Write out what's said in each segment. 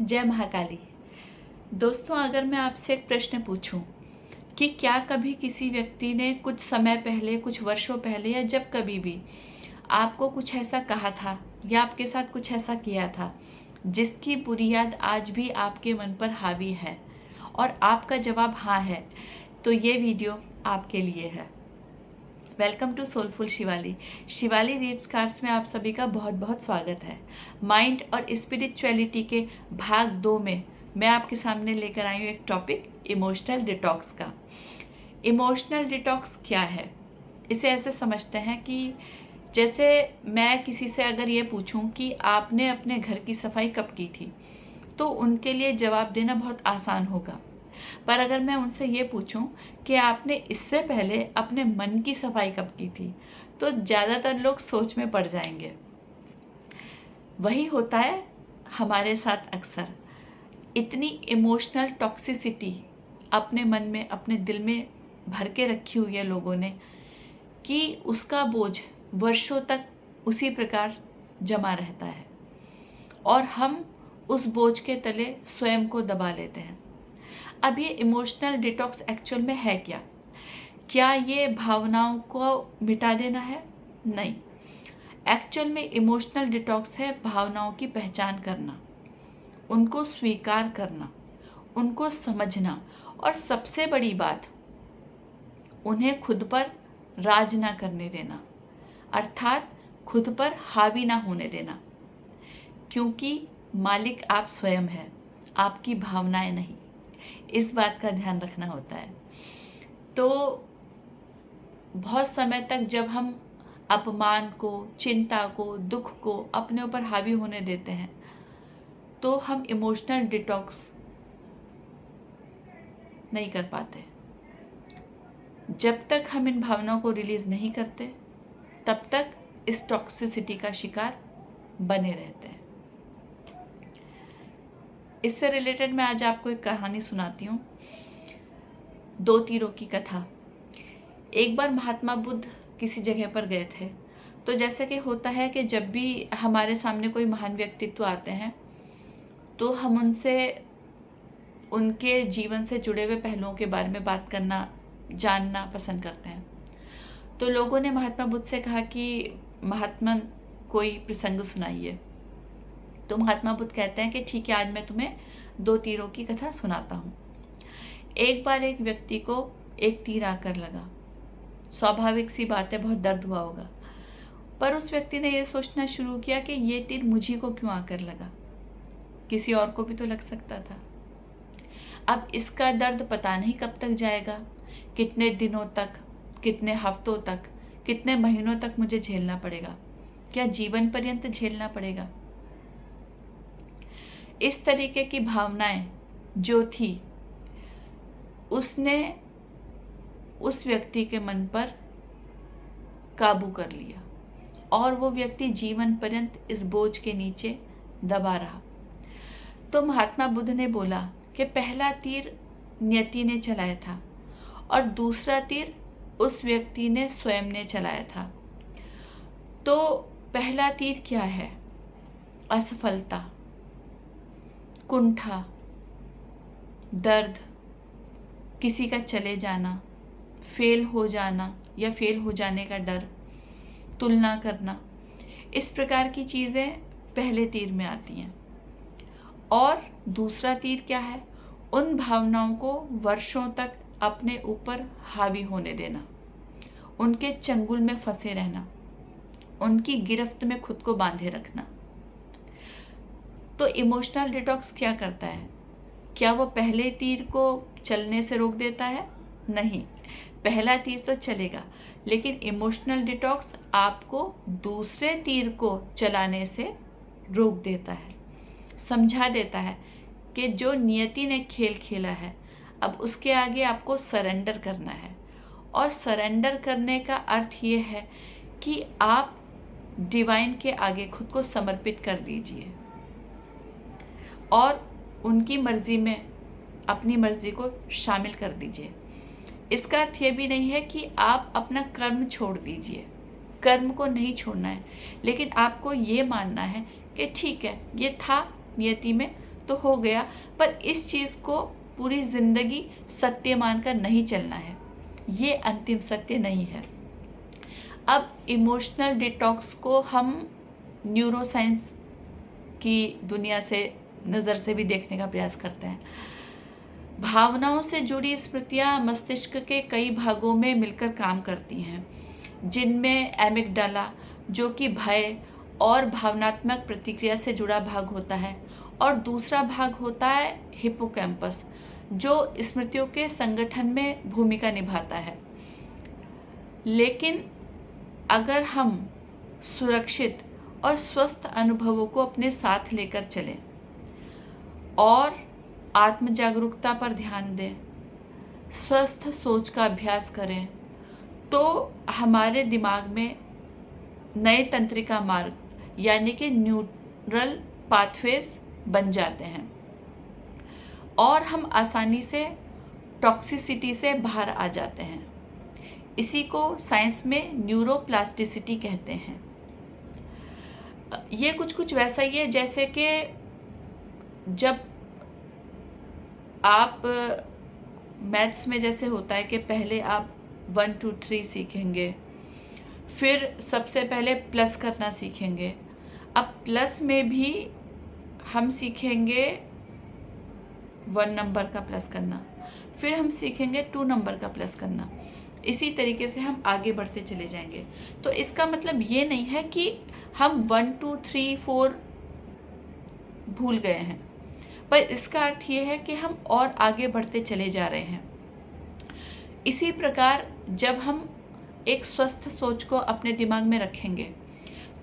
जय महाकाली। दोस्तों, अगर मैं आपसे एक प्रश्न पूछूं कि क्या कभी किसी व्यक्ति ने कुछ समय पहले, कुछ वर्षों पहले या जब कभी भी आपको कुछ ऐसा कहा था या आपके साथ कुछ ऐसा किया था जिसकी बुरी याद आज भी आपके मन पर हावी है और आपका जवाब हाँ है, तो ये वीडियो आपके लिए है। Welcome to soulful Shivali. Shivali reads cards में आप सभी का बहुत बहुत स्वागत है। माइंड और स्पिरिचुअलिटी के भाग 2 में मैं आपके सामने लेकर आई हूँ एक टॉपिक, इमोशनल डिटॉक्स का। इमोशनल डिटॉक्स क्या है? इसे ऐसे समझते हैं कि जैसे मैं किसी से अगर ये पूछूं कि आपने अपने घर की सफाई कब की थी, तो उनके लिए जवाब देना बहुत आसान होगा। पर अगर मैं उनसे ये पूछूं कि आपने इससे पहले अपने मन की सफाई कब की थी, तो ज़्यादातर लोग सोच में पड़ जाएंगे। वही होता है हमारे साथ अक्सर। इतनी इमोशनल टॉक्सिसिटी अपने मन में, अपने दिल में भर के रखी हुई है लोगों ने कि उसका बोझ वर्षों तक उसी प्रकार जमा रहता है और हम उस बोझ के तले स्वयं को दबा लेते हैं। अब ये इमोशनल डिटॉक्स एक्चुअल में है क्या? क्या ये भावनाओं को मिटा देना है? नहीं। एक्चुअल में इमोशनल डिटॉक्स है भावनाओं की पहचान करना, उनको स्वीकार करना, उनको समझना और सबसे बड़ी बात, उन्हें खुद पर राज ना करने देना, अर्थात खुद पर हावी ना होने देना। क्योंकि मालिक आप स्वयं हैं, आपकी भावनाएं नहीं। इस बात का ध्यान रखना होता है। तो बहुत समय तक जब हम अपमान को, चिंता को, दुख को अपने ऊपर हावी होने देते हैं, तो हम इमोशनल डिटॉक्स नहीं कर पाते। जब तक हम इन भावनाओं को रिलीज नहीं करते, तब तक इस टॉक्सिसिटी का शिकार बने रहते हैं। इससे रिलेटेड मैं आज आपको एक कहानी सुनाती हूँ, 2 तीरों की कथा। एक बार महात्मा बुद्ध किसी जगह पर गए थे। तो जैसे कि होता है कि जब भी हमारे सामने कोई महान व्यक्तित्व आते हैं, तो हम उनसे उनके जीवन से जुड़े हुए पहलुओं के बारे में बात करना, जानना पसंद करते हैं। तो लोगों ने महात्मा बुद्ध से कहा कि महात्मा, कोई प्रसंग सुनाइए। तो महात्मा बुद्ध कहते हैं कि ठीक है, आज मैं तुम्हें 2 तीरों की कथा सुनाता हूँ। एक बार एक व्यक्ति को एक तीर आकर लगा। स्वाभाविक सी बात है, बहुत दर्द हुआ होगा। पर उस व्यक्ति ने यह सोचना शुरू किया कि ये तीर मुझी को क्यों आकर लगा, किसी और को भी तो लग सकता था। अब इसका दर्द पता नहीं कब तक जाएगा, कितने दिनों तक, कितने हफ्तों तक, कितने महीनों तक मुझे झेलना पड़ेगा, क्या जीवन पर्यंत झेलना पड़ेगा। इस तरीके की भावनाएं जो थी, उसने उस व्यक्ति के मन पर काबू कर लिया और वो व्यक्ति जीवन पर्यंत इस बोझ के नीचे दबा रहा। तो महात्मा बुद्ध ने बोला कि पहला तीर नियति ने चलाया था और दूसरा तीर उस व्यक्ति ने स्वयं ने चलाया था। तो पहला तीर क्या है? असफलता, कुंठा, दर्द, किसी का चले जाना, फेल हो जाना या फेल हो जाने का डर, तुलना करना, इस प्रकार की चीज़ें पहले तीर में आती हैं। और दूसरा तीर क्या है? उन भावनाओं को वर्षों तक अपने ऊपर हावी होने देना, उनके चंगुल में फंसे रहना, उनकी गिरफ्त में खुद को बांधे रखना। तो इमोशनल डिटॉक्स क्या करता है? क्या वो पहले तीर को चलने से रोक देता है? नहीं, पहला तीर तो चलेगा, लेकिन इमोशनल डिटॉक्स आपको दूसरे तीर को चलाने से रोक देता है, समझा देता है कि जो नियति ने खेल खेला है, अब उसके आगे आपको सरेंडर करना है। और सरेंडर करने का अर्थ ये है कि आप डिवाइन के आगे खुद को समर्पित कर दीजिए और उनकी मर्जी में अपनी मर्जी को शामिल कर दीजिए। इसका अर्थ ये भी नहीं है कि आप अपना कर्म छोड़ दीजिए, कर्म को नहीं छोड़ना है, लेकिन आपको ये मानना है कि ठीक है, ये था नियति में, तो हो गया, पर इस चीज़ को पूरी ज़िंदगी सत्य मानकर नहीं चलना है, ये अंतिम सत्य नहीं है। अब इमोशनल डिटॉक्स को हम न्यूरोसाइंस की दुनिया से नज़र से भी देखने का प्रयास करते हैं। भावनाओं से जुड़ी स्मृतियाँ मस्तिष्क के कई भागों में मिलकर काम करती हैं, जिनमें एमिगडाला, जो कि भय और भावनात्मक प्रतिक्रिया से जुड़ा भाग होता है, और दूसरा भाग होता है हिप्पोकैम्पस, जो स्मृतियों के संगठन में भूमिका निभाता है। लेकिन अगर हम सुरक्षित और स्वस्थ अनुभवों को अपने साथ लेकर चलें और आत्म जागरूकता पर ध्यान दें, स्वस्थ सोच का अभ्यास करें, तो हमारे दिमाग में नए तंत्रिका मार्ग यानी कि न्यूरल पाथवेज बन जाते हैं और हम आसानी से टॉक्सिसिटी से बाहर आ जाते हैं। इसी को साइंस में न्यूरोप्लास्टिसिटी कहते हैं। ये कुछ वैसा ही है जैसे कि जब आप मैथ्स में जैसे होता है कि पहले आप 1 2 3 सीखेंगे, फिर सबसे पहले प्लस करना सीखेंगे। अब प्लस में भी हम सीखेंगे 1 नंबर का प्लस करना, फिर हम सीखेंगे 2 नंबर का प्लस करना। इसी तरीके से हम आगे बढ़ते चले जाएंगे। तो इसका मतलब ये नहीं है कि हम 1 2 3 4 भूल गए हैं, पर इसका अर्थ ये है कि हम और आगे बढ़ते चले जा रहे हैं। इसी प्रकार जब हम एक स्वस्थ सोच को अपने दिमाग में रखेंगे,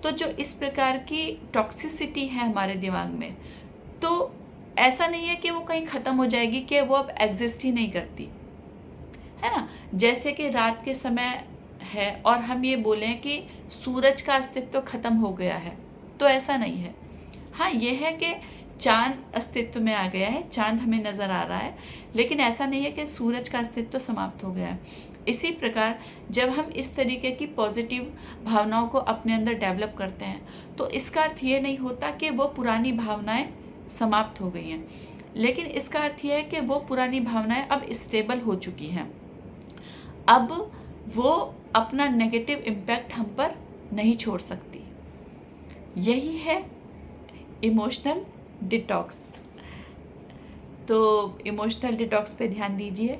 तो जो इस प्रकार की टॉक्सिसिटी है हमारे दिमाग में, तो ऐसा नहीं है कि वो कहीं ख़त्म हो जाएगी, कि वो अब एग्जिस्ट ही नहीं करती, है ना। जैसे कि रात के समय है और हम ये बोलें कि सूरज का अस्तित्व ख़त्म हो गया है, तो ऐसा नहीं है। हाँ, ये है कि चांद अस्तित्व में आ गया है, चांद हमें नज़र आ रहा है, लेकिन ऐसा नहीं है कि सूरज का अस्तित्व समाप्त हो गया है। इसी प्रकार जब हम इस तरीके की पॉजिटिव भावनाओं को अपने अंदर डेवलप करते हैं, तो इसका अर्थ ये नहीं होता कि वो पुरानी भावनाएं समाप्त हो गई हैं, लेकिन इसका अर्थ ये है कि वो पुरानी भावनाएं अब स्टेबल हो चुकी हैं। अब वो अपना नेगेटिव इम्पैक्ट हम पर नहीं छोड़ सकती। यही है इमोशनल डिटॉक्स। तो इमोशनल डिटॉक्स पे ध्यान दीजिए,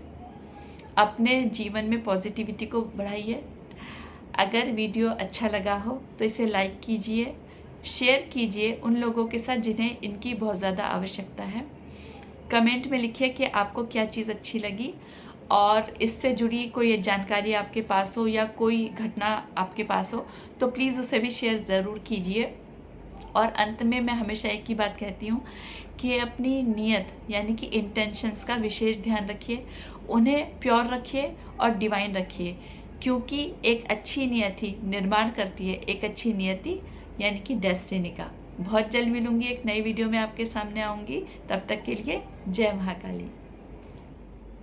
अपने जीवन में पॉजिटिविटी को बढ़ाइए। अगर वीडियो अच्छा लगा हो तो इसे लाइक कीजिए, शेयर कीजिए उन लोगों के साथ जिन्हें इनकी बहुत ज़्यादा आवश्यकता है। कमेंट में लिखिए कि आपको क्या चीज़ अच्छी लगी, और इससे जुड़ी कोई जानकारी आपके पास हो या कोई घटना आपके पास हो तो प्लीज़ उसे भी शेयर ज़रूर कीजिए। और अंत में मैं हमेशा एक ही बात कहती हूँ कि अपनी नीयत यानी कि इंटेंशंस का विशेष ध्यान रखिए, उन्हें प्योर रखिए और डिवाइन रखिए, क्योंकि एक अच्छी नियति निर्माण करती है एक अच्छी नियति यानी कि डेस्टिनी का। बहुत जल्द मिलूँगी, एक नई वीडियो में आपके सामने आऊँगी। तब तक के लिए जय महाकाली।